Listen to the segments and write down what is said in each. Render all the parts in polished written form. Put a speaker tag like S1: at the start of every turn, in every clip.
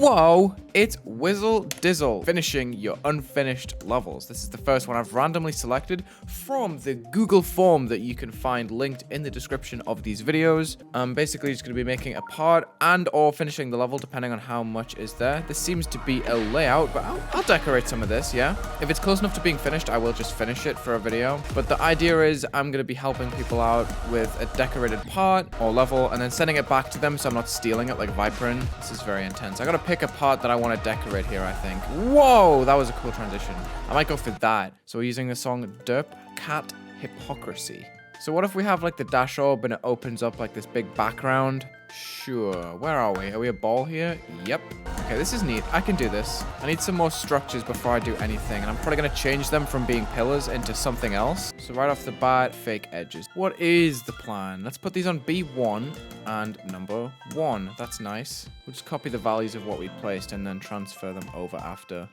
S1: Whoa, it's Whizzle Dizzle, finishing your unfinished levels. This is the first one I've randomly selected from the Google form that you can find linked in the description of these videos. I'm basically just going to be making a part and or finishing the level depending on how much is there. This seems to be a layout, but I'll decorate some of this, yeah? If it's close enough to being finished, I will just finish it for a video. But the idea is I'm going to be helping people out with a decorated part or level and then sending it back to them so I'm not stealing it like Viperin. This is very intense. I got to pick a part that I want to decorate here, I think. Whoa, that was a cool transition. I might go for that. So we're using the song Derp Cat Hypocrisy. So what if we have like the dash orb and it opens up like this big background? Sure. Where are we? Are we a ball here? Yep. Okay, this is neat. I can do this. I need some more structures before I do anything, and I'm probably going to change them from being pillars into something else. So right off the bat, fake edges. What is the plan? Let's put these on B1 and number 1. That's nice. We'll just copy the values of what we placed and then transfer them over after.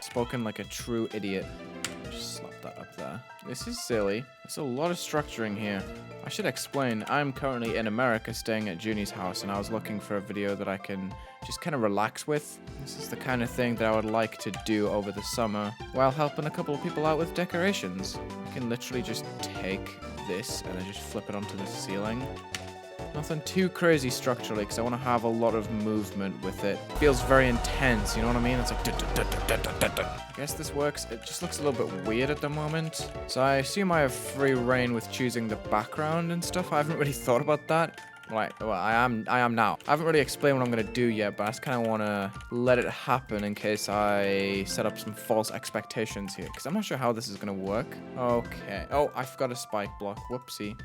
S1: Spoken like a true idiot. Just slap that up there. This is silly. There's a lot of structuring here. I should explain, I'm currently in America staying at Junie's house, and I was looking for a video that I can just kind of relax with. This is the kind of thing that I would like to do over the summer while helping a couple of people out with decorations. I can literally just take this and then just flip it onto the ceiling. Nothing too crazy structurally because I want to have a lot of movement with it. Feels very intense, you know what I mean? It's like... I guess this works. It just looks a little bit weird at the moment. So I assume I have free reign with choosing the background and stuff. I haven't really thought about that. Right, well, I am now. I haven't really explained what I'm going to do yet, but I just kind of want to let it happen in case I set up some false expectations here. Because I'm not sure how this is going to work. Okay. Oh, I forgot a spike block. Whoopsie.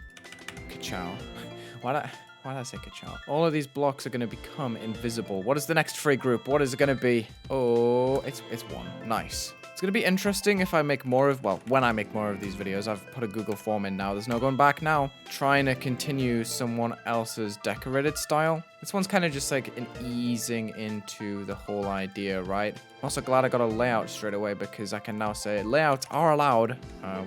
S1: Ka-chow. Why did I say ka-chow? All of these blocks are going to become invisible. What is the next free group? What is it going to be? Oh, it's 1. Nice. It's going to be interesting if I make more of, well, when I make more of these videos. I've put a Google form in now. There's no going back now. Trying to continue someone else's decorated style. This one's kind of just like an easing into the whole idea, right? I'm also glad I got a layout straight away because I can now say layouts are allowed.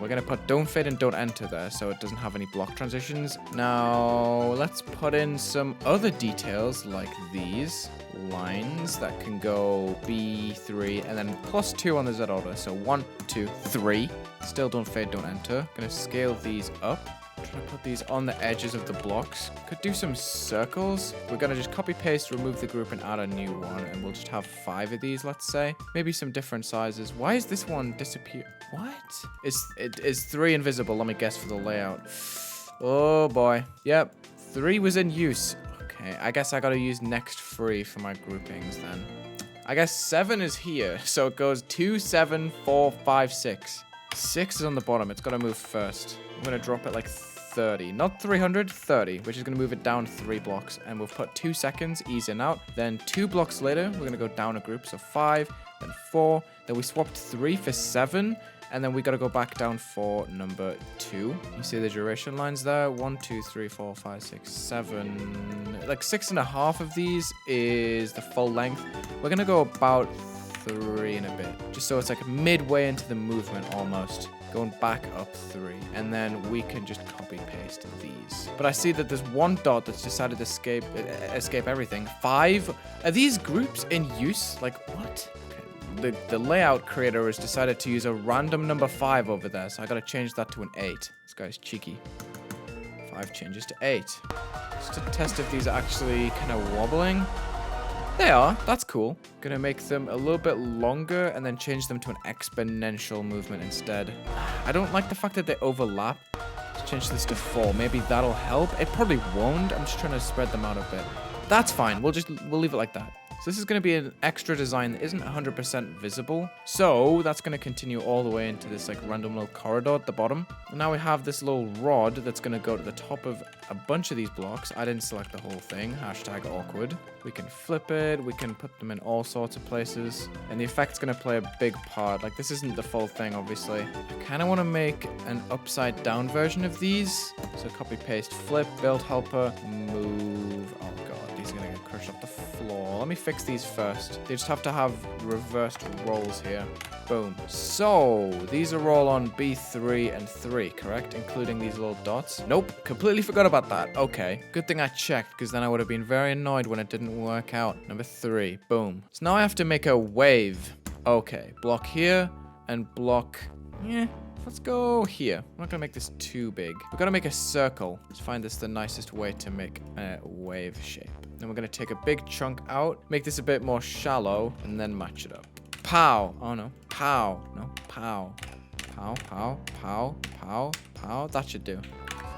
S1: We're going to put don't fade and don't enter there so it doesn't have any block transitions. Now, let's put in some other details like these lines that can go B3 and then +2 on the Z order. So 1, 2, 3. Still don't fade, don't enter. Gonna scale these up. Try to put these on the edges of the blocks. Could do some circles. We're gonna just copy paste, remove the group and add a new one, and we'll just have 5 of these, let's say. Maybe some different sizes. Why is this one disappear? What? Is 3 invisible? Let me guess for the layout. Oh boy. Yep. 3 was in use. Okay, I guess I gotta use next 3 for my groupings then. I guess 7 is here, so it goes 2, 7, 4, 5, 6. 6 is on the bottom. It's gotta move first. I'm gonna drop it like 30, not 300, 30, which is gonna move it down 3 blocks, and we'll put 2 seconds, ease in out. Then 2 blocks later, we're gonna go down a group, so 5, then 4. Then we swapped 3 for 7. And then we got to go back down for number 2. You see the duration lines there? 1, 2, 3, 4, 5, 6, 7. Like 6.5 of these is the full length. We're going to go about 3 and a bit. Just so it's like midway into the movement almost. Going back up 3. And then we can just copy paste these. But I see that there's 1 dot that's decided to escape everything. 5. Are these groups in use? Like what? The layout creator has decided to use a random number 5 over there, so I gotta change that to an 8. This guy's cheeky. 5 changes to 8. Just to test if these are actually kind of wobbling. They are. That's cool. Gonna make them a little bit longer and then change them to an exponential movement instead. I don't like the fact that they overlap. Let's change this to 4. Maybe that'll help. It probably won't. I'm just trying to spread them out a bit. That's fine. We'll leave it like that. So this is going to be an extra design that isn't 100% visible. So that's going to continue all the way into this like random little corridor at the bottom. And now we have this little rod that's going to go to the top of a bunch of these blocks. I didn't select the whole thing. Hashtag awkward. We can flip it. We can put them in all sorts of places. And the effect's going to play a big part. Like this isn't the full thing, obviously. I kind of want to make an upside down version of these. So copy, paste, flip, build helper, move. Oh god, these are going to get crushed pushed off the floor. Let me fix these first. They just have to have reversed rolls here. Boom. So, these are all on B3 and 3, correct? Including these little dots. Nope. Completely forgot about that. Okay. Good thing I checked, because then I would have been very annoyed when it didn't work out. Number 3. Boom. So now I have to make a wave. Okay. Block here and block... Let's go here. I'm not gonna make this too big. We're gonna make a circle. Let's find this the nicest way to make a wave shape. Then we're gonna take a big chunk out, make this a bit more shallow, and then match it up. Pow. Oh no. Pow. No. Pow. Pow, pow, pow, pow, pow. That should do.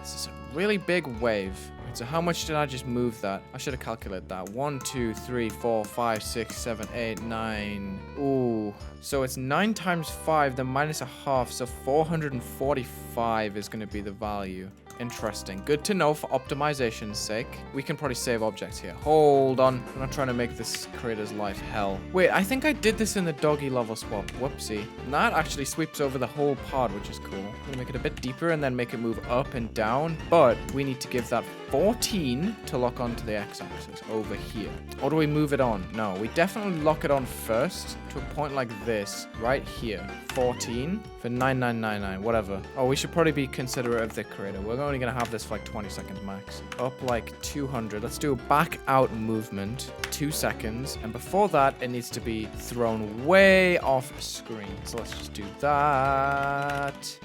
S1: This is a really big wave. So how much did I just move that? I should have calculated that. 1, 2, 3, 4, 5, 6, 7, 8, 9. Ooh. So it's 9 times 5, then minus a half. So 445 is going to be the value. Interesting. Good to know for optimization's sake. We can probably save objects here. Hold on. I'm not trying to make this creator's life hell. Wait, I think I did this in the doggy level swap. Whoopsie. And that actually sweeps over the whole pod, which is cool. I'm gonna make it a bit deeper and then make it move up and down. But we need to give that 14 to lock onto the x-axis over here. Or do we move it on? No, we definitely lock it on first to a point like this, right here. 14 for 9999, whatever. Oh, we should probably be considerate of the creator. We're only gonna have this for like 20 seconds max. Up like 200. Let's do a back out movement, 2 seconds. And before that, it needs to be thrown way off screen. So let's just do that.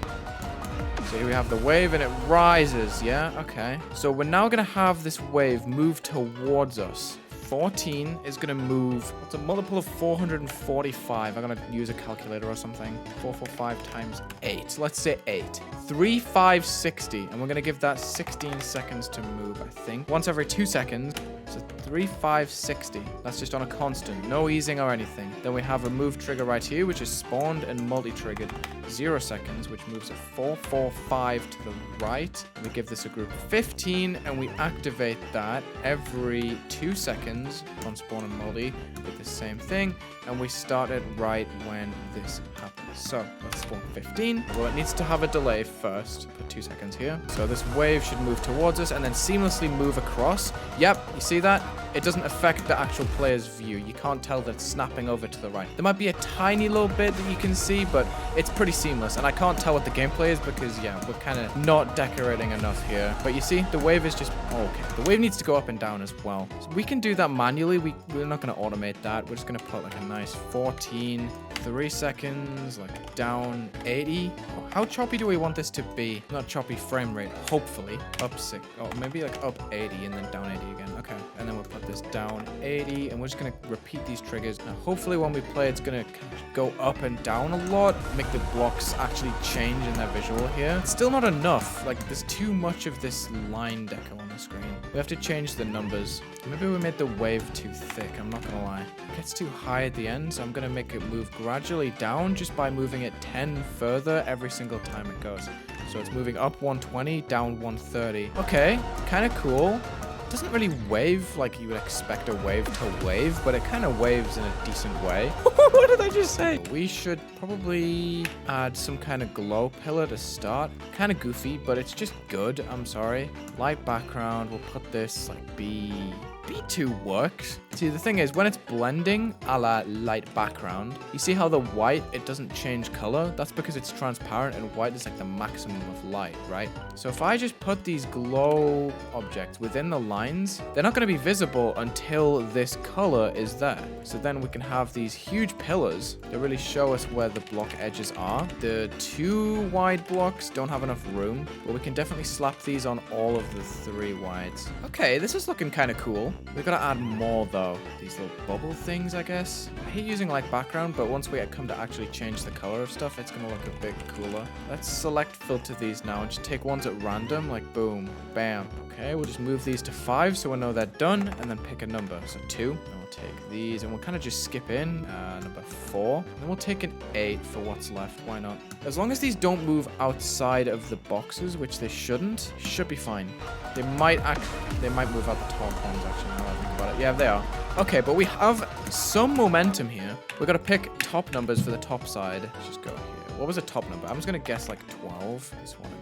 S1: So here we have the wave and it rises, yeah? Okay. So we're now gonna have this wave move towards us. 14 is going to move, what's a multiple of 445? I'm going to use a calculator or something. 445 times 8. Let's say 8. 3, 5, 60. And we're going to give that 16 seconds to move, I think. Once every 2 seconds. So 3, 5, 60. That's just on a constant. No easing or anything. Then we have a move trigger right here, which is spawned and multi-triggered. 0 seconds, which moves at 4, 4, 5 to the right. And we give this a group 15, and we activate that every 2 seconds on spawn and multi with the same thing, and we start it right when this happens. So let's spawn 15. Well, it needs to have a delay first. Put 2 seconds here. So this wave should move towards us and then seamlessly move across. Yep, you see that? It doesn't affect the actual player's view. You can't tell that it's snapping over to the right. There might be a tiny little bit that you can see, but it's pretty seamless. And I can't tell what the gameplay is because, yeah, we're kind of not decorating enough here. But you see, the wave is just... Oh, okay. The wave needs to go up and down as well. So we can do that manually. We're not going to automate that. We're just going to put like a nice 14, 3 seconds, like down 80. Oh, how choppy do we want this to be? Not choppy frame rate, hopefully. Up 6. Oh, maybe like up 80 and then down 80 again. Okay. And then we'll put this down 80, and we're just going to repeat these triggers. And hopefully when we play, it's going to go up and down a lot, make the blocks actually change in their visual here. It's still not enough. Like, there's too much of this line deco on the screen. We have to change the numbers. Maybe we made the wave too thick, I'm not gonna lie. It gets too high at the end, so I'm gonna make it move gradually down just by moving it 10 further every single time it goes. So it's moving up 120, down 130. Okay, kind of cool. Doesn't really wave like you would expect a wave to wave, but it kind of waves in a decent way. What did I just say? We should probably add some kind of glow pillar to start. Kind of goofy, but it's just good. I'm sorry. Light background. We'll put this like B2 works. See, the thing is, when it's blending a la light background, you see how the white, it doesn't change color? That's because it's transparent and white is like the maximum of light, right? So if I just put these glow objects within the lines, they're not going to be visible until this color is there. So then we can have these huge pillars that really show us where the block edges are. The 2 wide blocks don't have enough room, but we can definitely slap these on all of the 3 wides. Okay, this is looking kind of cool. We've got to add more though. These little bubble things, I guess. I hate using light background, but once we come to actually change the color of stuff, it's going to look a bit cooler. Let's select filter these now and just take ones at random, like boom, bam. Okay, we'll just move these to 5 so we know they're done, and then pick a number. So 2. And we'll take these and we'll kind of just skip in number 4. And then we'll take an 8 for what's left. Why not? As long as these don't move outside of the boxes, which they shouldn't, should be fine. They might move out the top ones, actually, now that I think about it. Yeah, they are. Okay, but we have some momentum here. We've got to pick top numbers for the top side. Let's just go here. What was the top number? I'm just gonna guess like 12.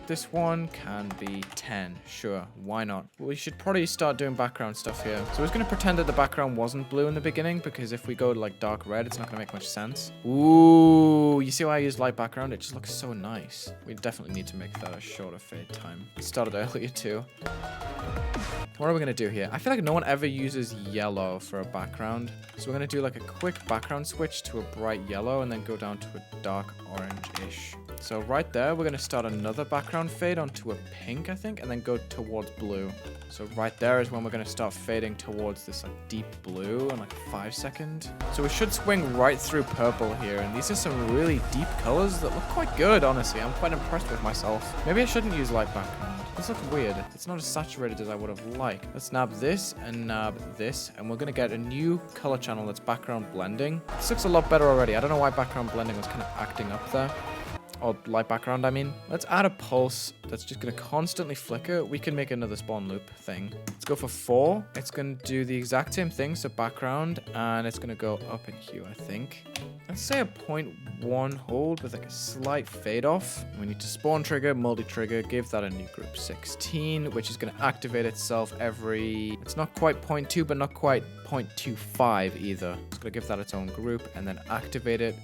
S1: This one can be 10. Sure, why not? We should probably start doing background stuff here. So I was gonna pretend that the background wasn't blue in the beginning, because if we go to like dark red, it's not gonna make much sense. Ooh, you see why I use light background? It just looks so nice. We definitely need to make that a shorter fade time. It started earlier too. What are we gonna do here? I feel like no one ever uses yellow for a background. So we're gonna do like a quick background switch to a bright yellow and then go down to a dark orange-ish. So right there, we're gonna start another background fade onto a pink, I think, and then go towards blue. So right there is when we're gonna start fading towards this like deep blue in like 5 seconds. So we should swing right through purple here, and these are some really deep colors that look quite good, honestly. I'm quite impressed with myself. Maybe I shouldn't use light background. This looks weird. It's not as saturated as I would have liked. Let's nab this and nab this, and we're gonna get a new color channel that's background blending. This looks a lot better already. I don't know why background blending was kind of acting up there. Or light background, I mean. Let's add a pulse that's just going to constantly flicker. We can make another spawn loop thing. Let's go for 4. It's going to do the exact same thing, so background, and it's going to go up in hue, I think. Let's say a 0.1 hold with like a slight fade off. We need to spawn trigger, multi-trigger, give that a new group 16, which is going to activate itself every... It's not quite 0.2, but not quite 0.25 either. It's going to give that its own group and then activate it.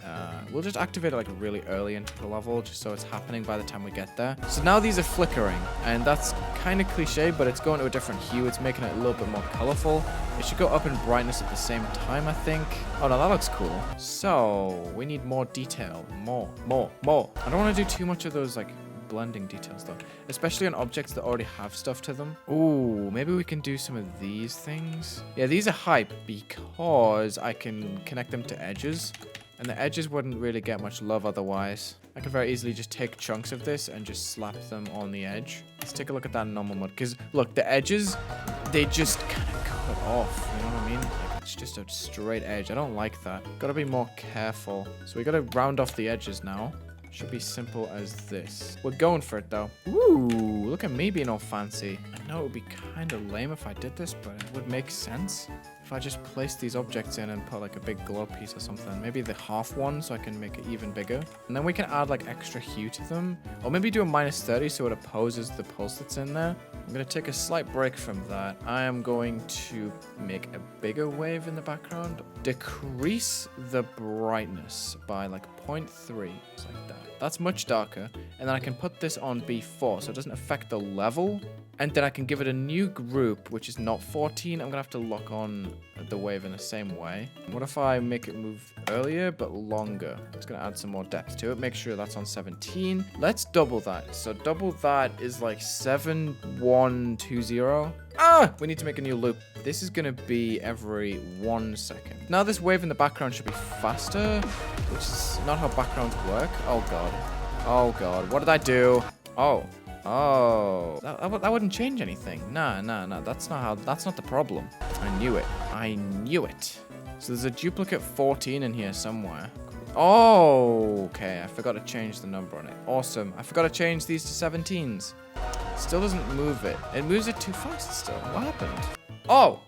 S1: We'll just activate it like really early into the level, just so it's happening by the time we get there. So now these are flickering, and that's kind of cliche, but it's going to a different hue. It's making it a little bit more colorful. It should go up in brightness at the same time, I think. Oh no, that looks cool. So we need more detail. More. I don't want to do too much of those like blending details though, especially on objects that already have stuff to them. Ooh, maybe we can do some of these things. Yeah, these are hype because I can connect them to edges, and the edges wouldn't really get much love otherwise. I could very easily just take chunks of this and just slap them on the edge. Let's take a look at that in normal mode, because look, the edges, they just kind of cut off, you know what I mean? Like, it's just a straight edge. I don't like that. Gotta be more careful. So we gotta round off the edges now. Should be simple as this. We're going for it though. Ooh, look at me being all fancy. I know it would be kind of lame if I did this, but it would make sense if I just placed these objects in and put like a big glow piece or something. Maybe the half one so I can make it even bigger. And then we can add like extra hue to them. Or maybe do a -30 so it opposes the pulse that's in there. I'm going to take a slight break from that. I am going to make a bigger wave in the background. Decrease the brightness by like 0.3. Just like that. That's much darker. And then I can put this on B4 so it doesn't affect the level. And then I can give it a new group, which is not 14. I'm going to have to lock on the wave in the same way. What if I make it move earlier but longer? It's going to add some more depth to it. Make sure that's on 17. Let's double that. So double that is like 7120. Ah! We need to make a new loop. This is going to be every 1 second. Now this wave in the background should be faster, which is not how backgrounds work. Oh, God. Oh, God. What did I do? Oh. Oh, that wouldn't change anything. Nah. That's not the problem. I knew it. So there's a duplicate 14 in here somewhere. Oh, okay. I forgot to change the number on it. Awesome. I forgot to change these to 17s. Still doesn't move it. It moves it too fast still. What happened? Oh,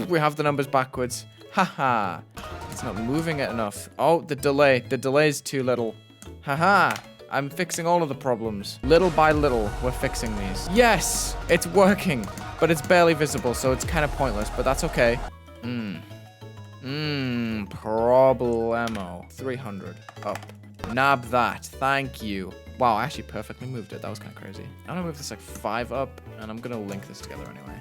S1: we have the numbers backwards. Haha. It's not moving it enough. Oh, the delay. The delay is too little. Haha. I'm fixing all of the problems. Little by little, we're fixing these. Yes, it's working, but it's barely visible, so it's kind of pointless, but that's okay. Problemo. 300, up. Nab that, thank you. Wow, I actually perfectly moved it. That was kind of crazy. I'm gonna move this like 5 up, and I'm gonna link this together anyway.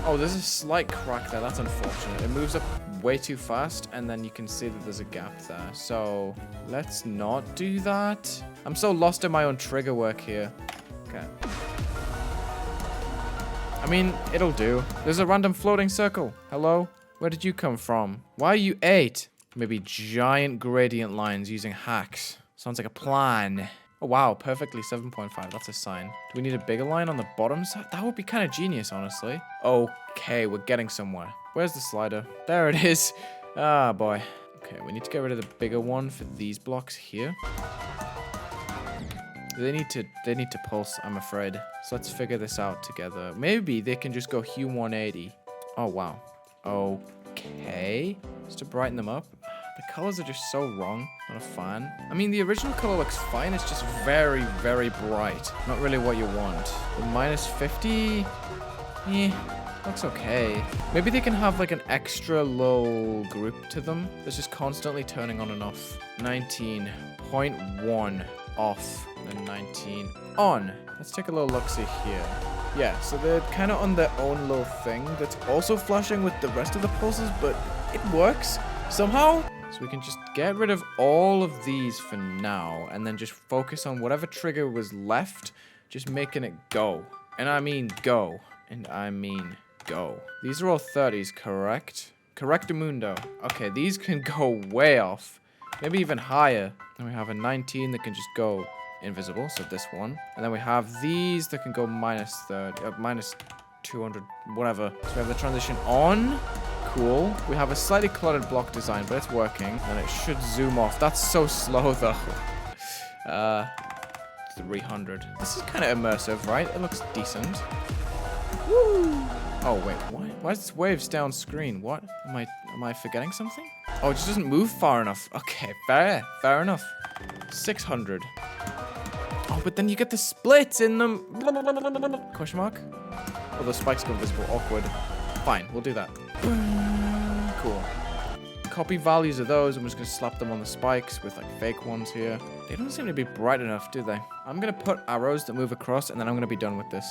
S1: Oh, there's a slight crack there. That's unfortunate. It moves up way too fast, and then you can see that there's a gap there. So let's not do that. I'm so lost in my own trigger work here. Okay. I mean, it'll do. There's a random floating circle. Hello? Where did you come from? Why are you 8? Maybe giant gradient lines using hacks. Sounds like a plan. Oh, wow. Perfectly 7.5. That's a sign. Do we need a bigger line on the bottom side? That would be kind of genius, honestly. Okay, we're getting somewhere. Where's the slider? There it is. Ah, boy. Okay, we need to get rid of the bigger one for these blocks here. They need to pulse, I'm afraid. So let's figure this out together. Maybe they can just go hue 180. Oh, wow. Okay. Just to brighten them up. The colors are just so wrong. Not a fan. I mean, the original color looks fine. It's just very, very bright. Not really what you want. The minus 50? Looks okay. Maybe they can have like an extra low group to them that's just constantly turning on and off. 19.1 off and 19 on. Let's take a little look-see here. Yeah, so they're kind of on their own little thing that's also flashing with the rest of the pulses, but it works somehow. So we can just get rid of all of these for now and then just focus on whatever trigger was left, just making it go. And I mean go. And I mean go. These are all 30s, correct? Correctamundo. Okay, these can go way off. Maybe even higher. And we have a 19 that can just go invisible, so this one. And then we have these that can go minus 30, minus 200, whatever. So we have the transition on. Cool. We have a slightly cluttered block design, but it's working. And it should zoom off. That's so slow, though. 300. This is kind of immersive, right? It looks decent. Woo! Oh, wait, why is this wave stay on screen? What? Am I forgetting something? Oh, it just doesn't move far enough. Okay, fair enough. 600. Oh, but then you get the splits in them. Question mark? Oh, the spikes go invisible. Awkward. Fine, we'll do that. Cool. Copy values of those. I'm just going to slap them on the spikes with like fake ones here. They don't seem to be bright enough, do they? I'm going to put arrows that move across and then I'm going to be done with this.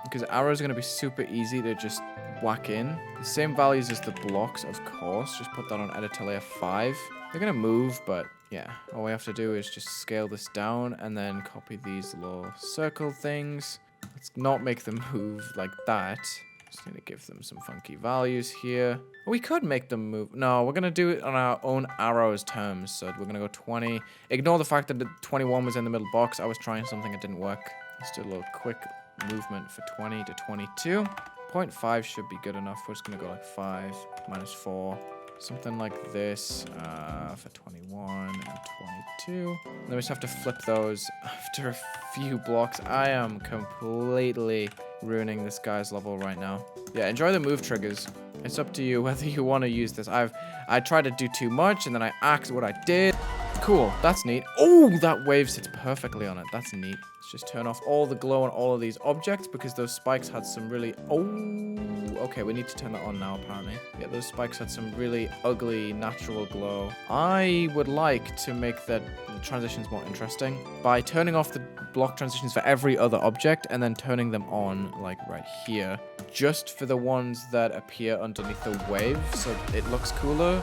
S1: Because arrows are going to be super easy to just whack in. The same values as the blocks, of course. Just put that on editor layer 5. They're going to move, but yeah. All we have to do is just scale this down and then copy these little circle things. Let's not make them move like that. Just need to give them some funky values here. We could make them move. No, we're going to do it on our own arrows terms. So we're going to go 20. Ignore the fact that the 21 was in the middle box. I was trying something, it didn't work. Let's do a little quick movement for 20 to 22. 0.5 should be good enough. We're just going to go like 5 minus 4. Something like this for 21 and 22. And then we just have to flip those after a few blocks. I am completely ruining this guy's level right now. Yeah, enjoy the move triggers. It's up to you whether you want to use this. I tried to do too much and then I axed what I did. Cool, that's neat. Oh, that wave sits perfectly on it. That's neat. Let's just turn off all the glow on all of these objects because those spikes had some really... Oh, okay, we need to turn that on now, apparently. Yeah, those spikes had some really ugly natural glow. I would like to make the transitions more interesting by turning off the block transitions for every other object and then turning them on, like right here, just for the ones that appear underneath the wave, so it looks cooler.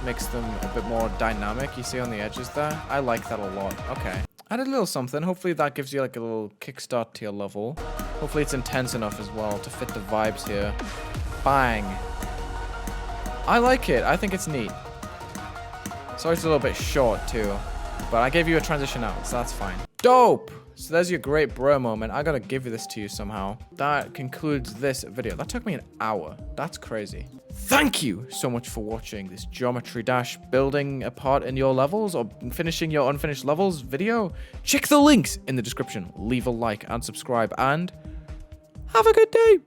S1: Makes them a bit more dynamic, you see on the edges there. I like that a lot. Okay. Add a little something. Hopefully that gives you like a little kickstart to your level. Hopefully it's intense enough as well to fit the vibes here. Bang. I like it. I think it's neat. Sorry it's a little bit short too. But I gave you a transition out, so that's fine. Dope! So there's your great bro moment. I gotta give this to you somehow. That concludes this video. That took me an hour. That's crazy. Thank you so much for watching this Geometry Dash building a part in your levels or finishing your unfinished levels video. Check the links in the description. Leave a like and subscribe and have a good day.